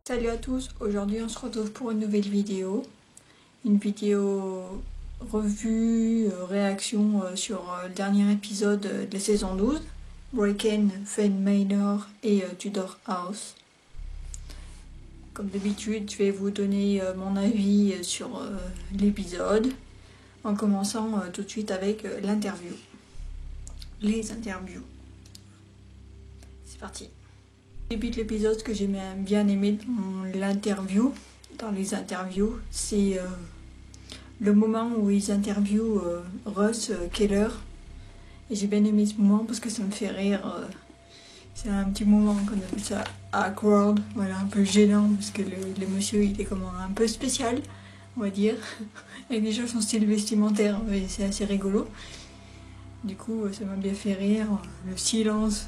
Salut à tous, aujourd'hui on se retrouve pour une nouvelle vidéo. Une vidéo revue, réaction sur le dernier épisode de la saison 12. Brecon, Fane Manor et Tudor House. Comme d'habitude, je vais vous donner mon avis sur l'épisode. En commençant tout de suite avec l'interview. Les interviews. C'est parti. Début de l'épisode, ce que j'ai bien aimé dans les interviews, c'est le moment où ils interviewent Russ Keller. Et j'ai bien aimé ce moment parce que ça me fait rire. C'est un petit moment qu'on appelle ça awkward, voilà, un peu gênant parce que le monsieur il est comme un peu spécial, on va dire. Et déjà son style vestimentaire, c'est assez rigolo. Du coup, ça m'a bien fait rire. Le silence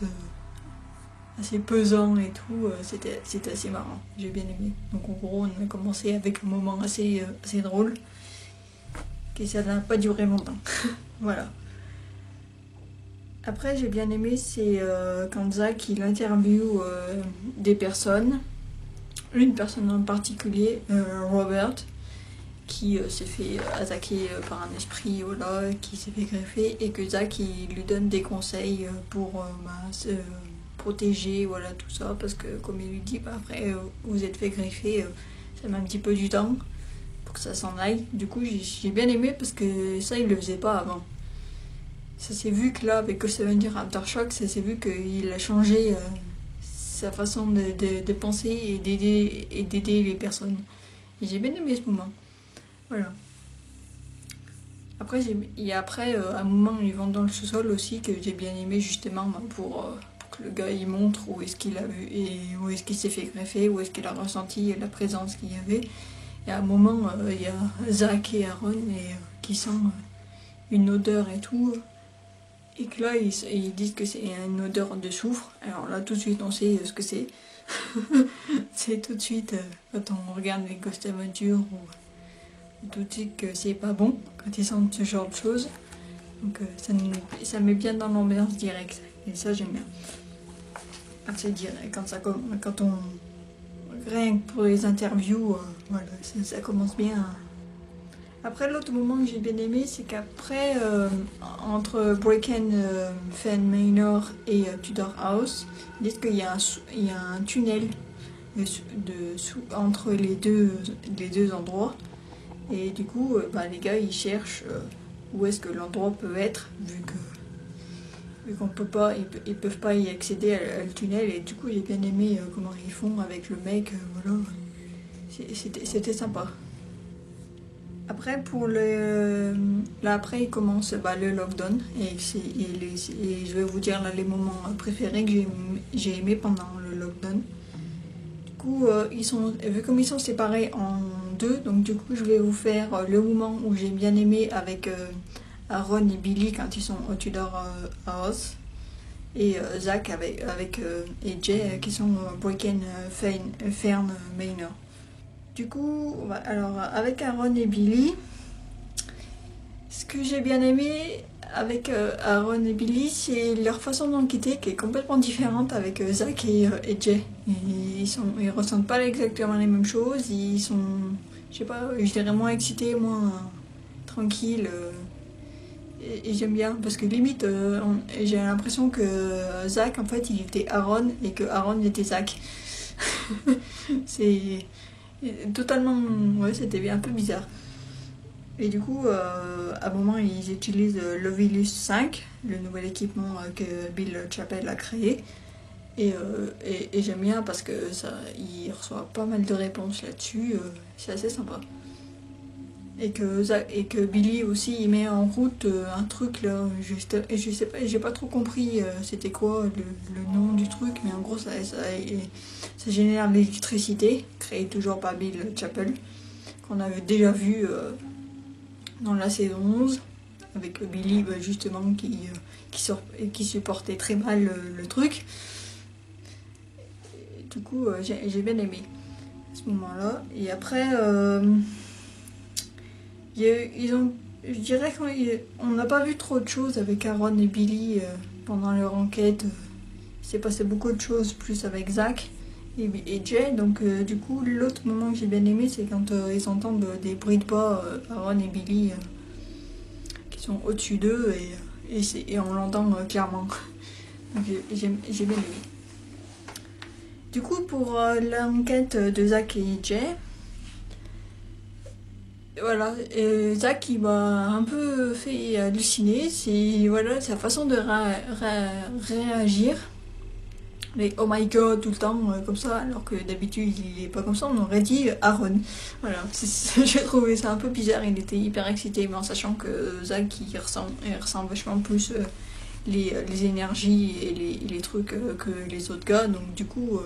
assez pesant et tout, c'était assez marrant, j'ai bien aimé. Donc en gros on a commencé avec un moment assez drôle, et ça n'a pas duré longtemps. Voilà. Après j'ai bien aimé, c'est quand Zach il interviewe des personnes, une personne en particulier, Robert, qui s'est fait attaquer par un esprit, voilà, qui s'est fait greffer, et que Zach il lui donne des conseils pour protéger, voilà, tout ça, parce que comme il lui dit, après vous êtes fait greffer, ça met un petit peu du temps pour que ça s'en aille. Du coup j'ai bien aimé parce que ça il le faisait pas avant. Ça s'est vu que là avec Seven Year Aftershock, ça s'est vu qu'il a changé sa façon de penser et d'aider les personnes. Et j'ai bien aimé ce moment. Voilà. Après, un moment ils vont dans le sous-sol aussi que j'ai bien aimé justement pour que le gars il montre où est-ce qu'il a vu et où est-ce qu'il s'est fait greffer, où est-ce qu'il a ressenti la présence qu'il y avait. Et à un moment, il y a Zach et Aaron qui sentent une odeur et tout. Et que là, ils disent que c'est une odeur de soufre. Alors là, tout de suite, on sait ce que c'est. C'est tout de suite, quand on regarde les Ghost Adventures, tout de suite que c'est pas bon quand ils sentent ce genre de choses. Donc ça met bien dans l'ambiance directe. Et ça, j'aime bien. C'est direct, quand on... Rien que pour les interviews, voilà, ça commence bien. Après, l'autre moment que j'ai bien aimé, c'est qu'après, entre Brecon, Fane Manor et Tudor House, ils disent qu'il y a un tunnel entre les deux endroits. Et du coup, les gars, ils cherchent où est-ce que l'endroit peut être, vu qu'on peut pas, ils peuvent pas y accéder à le tunnel. Et du coup, j'ai bien aimé comment ils font avec le mec, voilà. C'était sympa. Après, là après, il commence le lockdown et je vais vous dire là, les moments préférés que j'ai aimé pendant le lockdown. Du coup, vu comme ils sont séparés en deux, donc du coup, je vais vous faire le moment où j'ai bien aimé avec Aaron et Billy quand ils sont au Tudor House, et Zach et Jay qui sont Brecon, Fane Manor. Du coup, alors avec Aaron et Billy, ce que j'ai bien aimé avec Aaron et Billy, c'est leur façon d'enquêter qui est complètement différente avec Zach et Jay. Ils ressentent pas exactement les mêmes choses, ils sont, je sais pas, je dirais moins excités, moins tranquilles. Et j'aime bien parce que limite, j'ai l'impression que Zach en fait il était Aaron et que Aaron était Zach. C'est totalement, ouais, c'était un peu bizarre. Et du coup, à un moment, ils utilisent l'Ovilus 5, le nouvel équipement que Bill Chappell a créé. Et j'aime bien parce que il reçoit pas mal de réponses là-dessus. C'est assez sympa. Et que Billy aussi, il met en route un truc là. Je sais pas, j'ai pas trop compris c'était quoi le nom du truc, mais en gros, ça génère de l'électricité, créée toujours par Bill Chappell, qu'on avait déjà vu dans la saison 11, avec Billy justement qui supportait très mal le truc. Et du coup, j'ai bien aimé à ce moment-là. Et après, je dirais qu'on n'a pas vu trop de choses avec Aaron et Billy pendant leur enquête. Il s'est passé beaucoup de choses plus avec Zach. et Jay. Donc du coup, l'autre moment que j'ai bien aimé, c'est quand ils entendent des bruits de pas, Aaron et Billy, qui sont au-dessus d'eux, et on l'entend clairement. Donc j'ai bien aimé. Du coup, pour l'enquête de Zach et Jay, voilà, Zach il m'a un peu fait halluciner. C'est voilà, sa façon de réagir. Les oh my god tout le temps comme ça, alors que d'habitude il est pas comme ça. On aurait dit Aaron. Voilà, j'ai trouvé ça un peu bizarre. Il était hyper excité, mais en sachant que Zach il ressent vachement plus les énergies et les trucs que les autres gars. Donc du coup.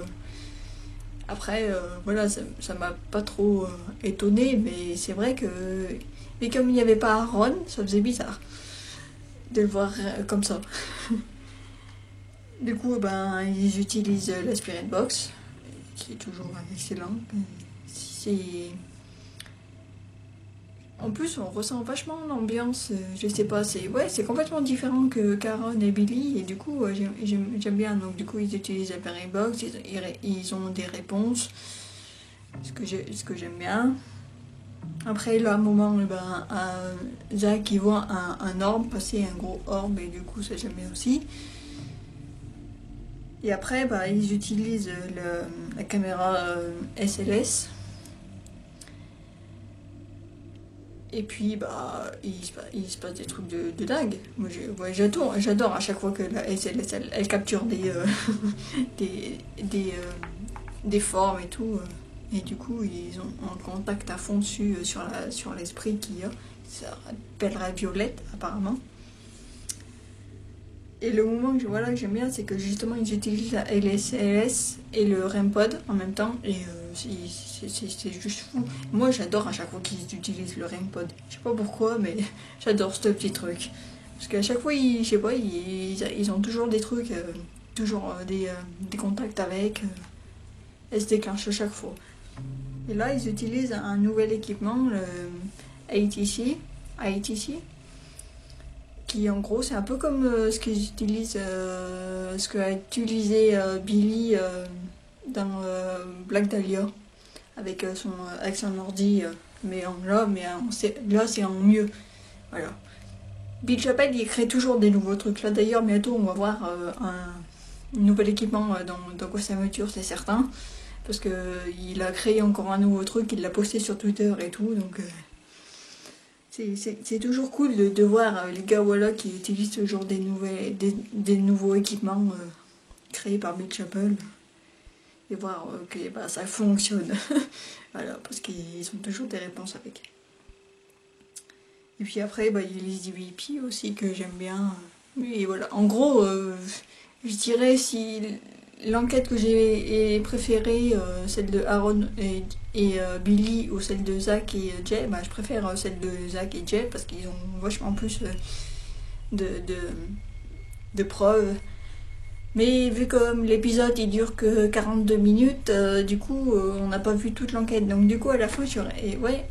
Après, voilà, ça m'a pas trop étonné, mais c'est vrai que. Mais comme il n'y avait pas Aaron, ça faisait bizarre de le voir comme ça. Du coup, ben, ils utilisent la Spirit Box, qui est toujours excellent. C'est. En plus, on ressent vachement l'ambiance, je sais pas, c'est complètement différent que Karen et Billy, et du coup, j'aime bien. Donc, du coup, ils utilisent la Spirit Box, ils ont des réponses, ce que j'aime bien. Après, là, à un moment, Zach, il voit un orbe passer, un gros orbe, et du coup, ça j'aime bien aussi. Et après, ils utilisent la caméra SLS. Et puis, il se passe des trucs de dingue. Moi, j'adore à chaque fois que la SLS, elle capture des formes et tout. Et du coup, ils ont un contact à fond dessus sur l'esprit qu'il y a. Ça s'appellerait Violette, apparemment. Et le moment que j'aime bien, c'est que justement, ils utilisent la LSLS et le REM-pod en même temps. Et c'est juste fou. Moi, j'adore à chaque fois qu'ils utilisent le REM-pod. Je sais pas pourquoi, mais j'adore ce petit truc. Parce qu'à chaque fois, je sais pas, ils ont toujours des trucs, toujours des contacts avec. Elles se déclenchent à chaque fois. Et là, ils utilisent un nouvel équipement, le ATC, qui en gros, c'est un peu comme ce qu'a utilisé Billy dans Black Dahlia, avec son ordi, là c'est en mieux. Voilà. Bill Chappell, il crée toujours des nouveaux trucs. Là d'ailleurs, bientôt, on va voir un nouvel équipement dans Ghost Adventure, c'est certain. Parce qu'il a créé encore un nouveau truc, il l'a posté sur Twitter et tout, donc c'est toujours cool de voir les gars voilà, qui utilisent toujours des nouveaux équipements créés par Bill Chappell et voir que ça fonctionne. Voilà, parce qu'ils ont toujours des réponses avec. Et puis après, il y a les EVP aussi que j'aime bien. Et voilà, en gros, je dirais si l'enquête que j'ai préférée, celle de Aaron et Billy, ou celle de Zach et Jay, je préfère celle de Zach et Jay parce qu'ils ont vachement plus de preuves. Mais vu comme l'épisode il dure que 42 minutes, du coup on n'a pas vu toute l'enquête. Donc du coup à la fin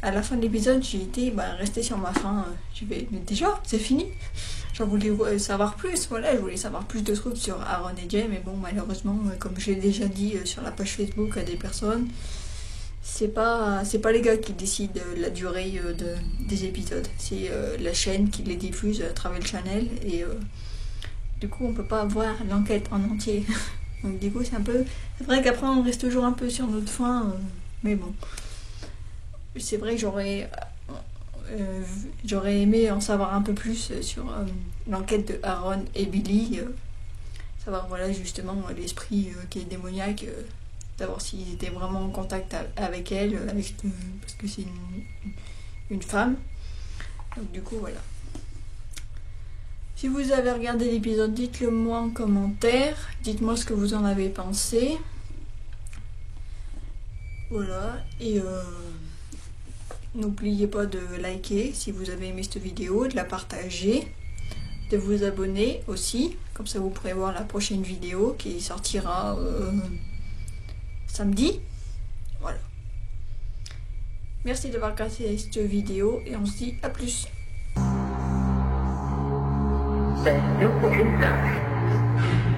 à la fin de l'épisode j'ai été restée sur ma faim. Mais déjà c'est fini. J'en voulais savoir plus, voilà, je voulais savoir plus de trucs sur Aaron et Jay, mais bon malheureusement comme je l'ai déjà dit sur la page Facebook à des personnes, c'est pas les gars qui décident la durée des épisodes. C'est la chaîne qui les diffuse, Travel Channel, et du coup, on peut pas voir l'enquête en entier. Donc du coup, c'est vrai qu'après, on reste toujours un peu sur notre faim. Mais bon. C'est vrai que j'aurais aimé en savoir un peu plus sur l'enquête de Aaron et Billy. Savoir, voilà, justement, l'esprit qui est démoniaque. Savoir s'ils étaient vraiment en contact avec elle. Parce que c'est une femme. Donc du coup, voilà. Si vous avez regardé l'épisode, dites-le moi en commentaire. Dites-moi ce que vous en avez pensé. Voilà. Et n'oubliez pas de liker si vous avez aimé cette vidéo, de la partager, de vous abonner aussi. Comme ça, vous pourrez voir la prochaine vidéo qui sortira samedi. Voilà. Merci d'avoir regardé cette vidéo et on se dit à plus. Best do for himself.